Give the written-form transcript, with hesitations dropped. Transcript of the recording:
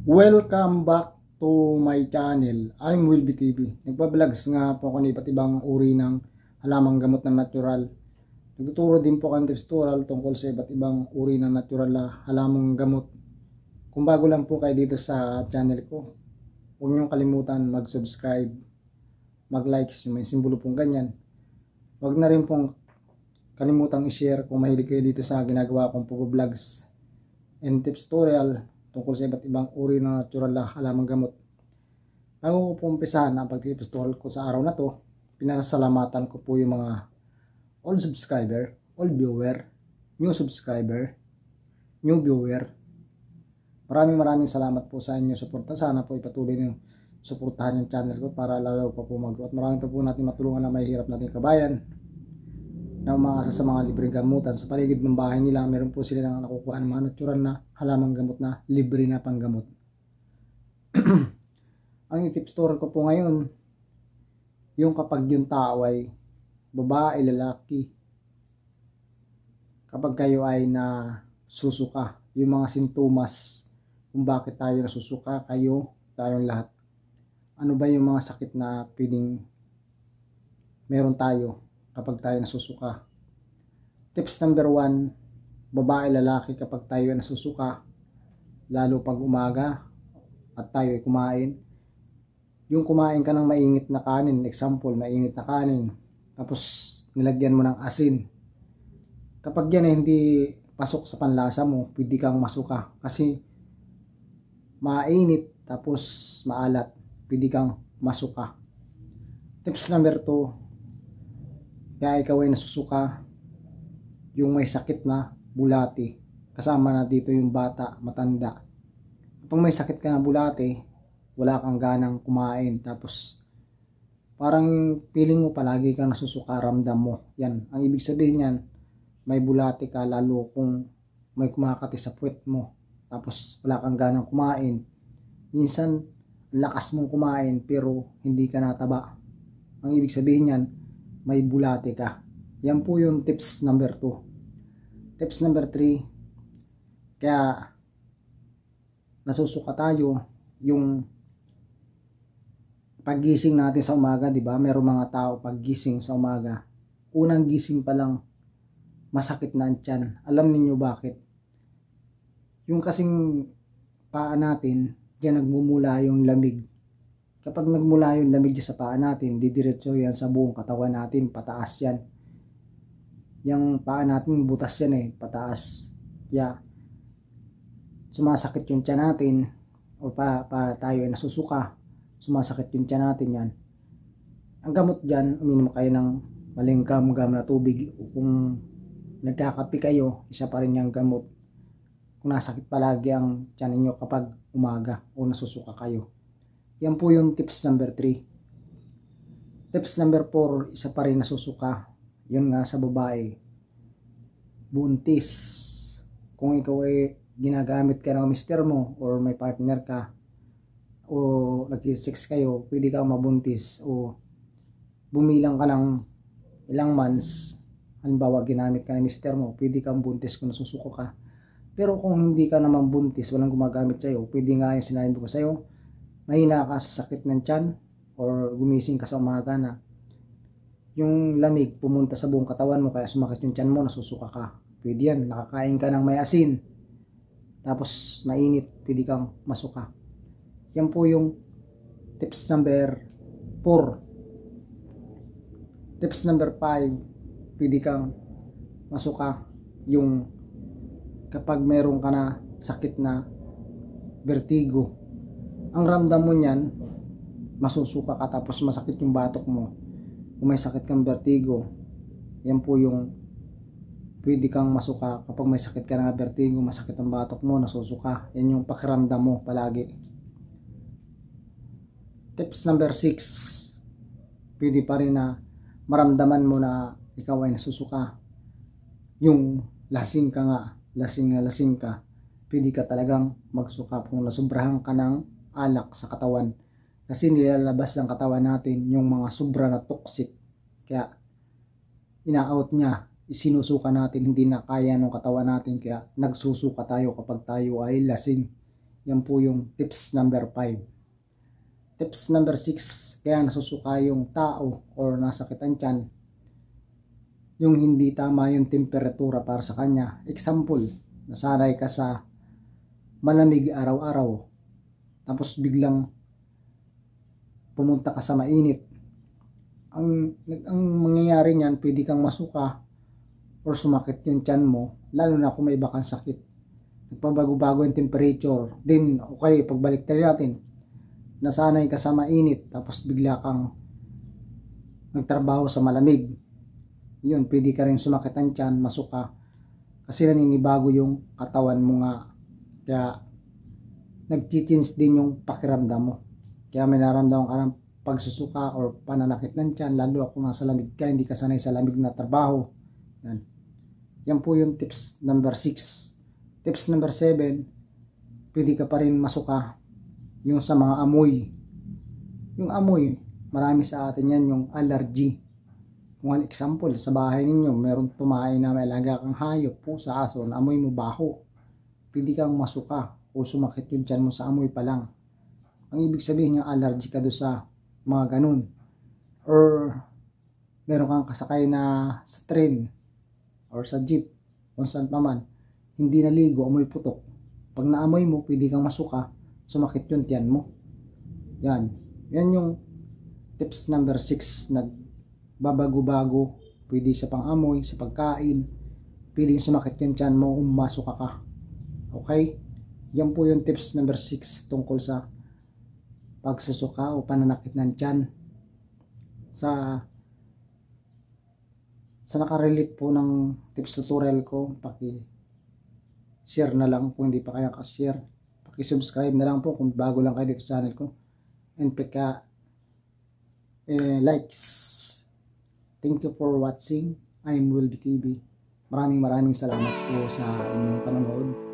Welcome back to my channel. I'm Wilby TV. Nagpa-vlogs nga po ako ng iba't ibang uri ng halamang gamot na natural. Nagtuturo din po ako ng tips tutorial tungkol sa iba't ibang uri ng natural na halamang gamot. Kung bago lang po kayo dito sa channel ko, huwag niyong kalimutan mag-subscribe, mag-like, may simbolo pong ganyan. Huwag na rin pong kalimutang i-share kung mahilig kayo dito sa ginagawa kong vlogs and tips tutorial tungkol sa iba't ibang uri ng natural na halamang gamot. Bago ko po umpisahan ang pag-tips tutorial ko sa araw na to, pinasalamatan ko po yung mga old subscriber, old viewer, new subscriber, new viewer. Maraming salamat po sa inyo suporta. Sana po ipatuloy niyo suportahan yung channel ko para lalo pa po mag-grow. At marami pa po natin matulungan na may hirap natin kabayan na umaasa sa mga libreng gamutan sa paligid ng bahay nila. Meron po sila nang nakukuha ng mga natural na halamang gamot na libre na panggamot. Ang tips tutorial ko po ngayon, yung kapag yung tao ay babae, lalaki, kapag kayo ay nasusuka, yung mga sintomas kung bakit tayo nasusuka, tayong lahat. Ano ba yung mga sakit na pwedeng meron tayo kapag tayo nasusuka? Tips number 1, babae, lalaki, kapag tayo ay nasusuka, lalo pag umaga at tayo ay kumain, yung kumain ka ng mainit na kanin, example, mainit na kanin, tapos nilagyan mo ng asin, kapag yan ay hindi pasok sa panlasa mo, pwede kang masuka kasi mainit tapos maalat, pwede kang masuka. Tips number 2, kaya ikaw ay nasusuka, yung may sakit na bulati, kasama na dito yung bata, matanda. Kapag may sakit ka na bulati, wala kang ganang kumain, tapos parang feeling mo palagi kang nasusuka, ramdam mo. Yan, ang ibig sabihin yan, may bulati ka, lalo kung may kumakati sa puwet mo, tapos wala kang ganang kumain. Minsan, lakas mong kumain pero hindi ka nataba. Ang ibig sabihin yan, may bulate ka. Yan po yung tips number 2. Tips number 3, kaya nasusuka tayo, yung paggising natin sa umaga, di ba? Merong mga tao paggising sa umaga, unang gising pa lang masakit na ang tiyan. Alam niyo bakit? Yung kasing paa natin, diyan nagmumula yung lamig. Kapag nagmula yung lamig sa paa natin, didiretso yan sa buong katawan natin, pataas yan. Yung paa natin, butas yan pataas. Kaya, sumasakit yung tiyan natin, o tayo ay nasusuka, sumasakit yung tiyan natin yan. Ang gamot dyan, uminom kayo ng malinggam-gam na tubig. Kung nagkakape kayo, isa pa rin yung gamot. Kung nasakit palagi ang tiyan ninyo kapag umaga o nasusuka kayo. Yan po yung tips number 3. Tips number 4, isa pa rin nasusuka. Yun nga sa babae, buntis. Kung ikaw ay ginagamit ka ng mister mo or may partner ka o nag-sex kayo, pwede kang mabuntis o bumilang ka ng ilang months. Halimbawa, ginamit ka ng mister mo, pwede kang buntis kung nasusuka ka. Pero kung hindi ka naman buntis, walang gumagamit sa'yo, pwede nga yung sinabi ko sa'yo, mahina ka sa sakit ng tiyan or gumising ka sa umaga na yung lamig pumunta sa buong katawan mo kaya sumakit yung tiyan mo, nasusuka ka. Pwede yan, nakakain ka ng may asin tapos mainit, pwede kang masuka. Yan po yung tips number 4. Tips number 5, pwede kang masuka yung kapag meron ka na sakit na vertigo. Ang ramdam mo niyan, masusuka ka tapos masakit yung batok mo. Kung may sakit kang vertigo, yan po yung pwede kang masuka. Kapag may sakit ka na vertigo, masakit ang batok mo, nasusuka. Yan yung pakiramdam mo palagi. Tips number 6, pwede pa rin na maramdaman mo na ikaw ay nasusuka. Yung lasing ka nga, lasing ka, pwede ka talagang magsuka kung nasubrahan ka ng alak sa katawan, kasi nilalabas ng katawan natin yung mga sobra na toxic, kaya ina-out niya, isinusuka natin, hindi na kaya ng katawan natin, kaya nagsusuka tayo kapag tayo ay lasing. Yan po yung tips number 5. Tips number 6, kaya nasusuka yung tao or nasakit ang tiyan, yung hindi tama yung temperatura para sa kanya. Example, nasanay ka sa malamig araw-araw, tapos biglang pumunta ka sa mainit. Ang mangyayari niyan, pwede kang masuka or sumakit yung tiyan mo, lalo na kung may iba kang sakit. Nagpabago-bago yung temperature. Then, okay, pagbalik tayo natin, nasanay ka sa mainit, tapos bigla kang nagtrabaho sa malamig. Yun, pwede ka rin sumakit ang tiyan, masuka. Kasi naninibago yung katawan mo nga. Kaya, nag-change din yung pakiramdam mo. Kaya may naramdaman ka ng pagsusuka or pananakit ng tiyan, lalo kung nasa lamig ka, hindi ka sanay sa lamig na trabaho. Yan. Yan po yung tips number 6. Tips number 7, pwede ka pa rin masuka yung sa mga amoy. Yung amoy, marami sa atin yan yung allergy. Kung an example, sa bahay ninyo, meron tumahay na may alaga kang hayop, pusa, aso, na amoy mo baho, pwede kang masuka o sumakit yung tiyan mo sa amoy pa lang. Ang ibig sabihin yung allergy ka doon sa mga ganun. Or meron kang kasakay na sa train or sa jeep, kung saan pa man, hindi naligo, amoy putok. Pag naamoy mo, pwede kang masuka, sumakit yung tiyan mo. Yan. Yan yung tips number 6. Nagbabago-bago. Pwede sa pang-amoy, sa pagkain. Pwede sumakit yung tiyan mo kung masuka ka. Okay? Yan po yung tips number 6 tungkol sa pagsusuka o pananakit ng tiyan. Sa nakarelate po ng tips tutorial ko, paki-share na lang kung hindi pa kaya ka-share. Paki-subscribe na lang po kung bago lang kayo dito sa channel ko. And likes. Thank you for watching. I'm Will TV. Maraming salamat po sa inyong panonood.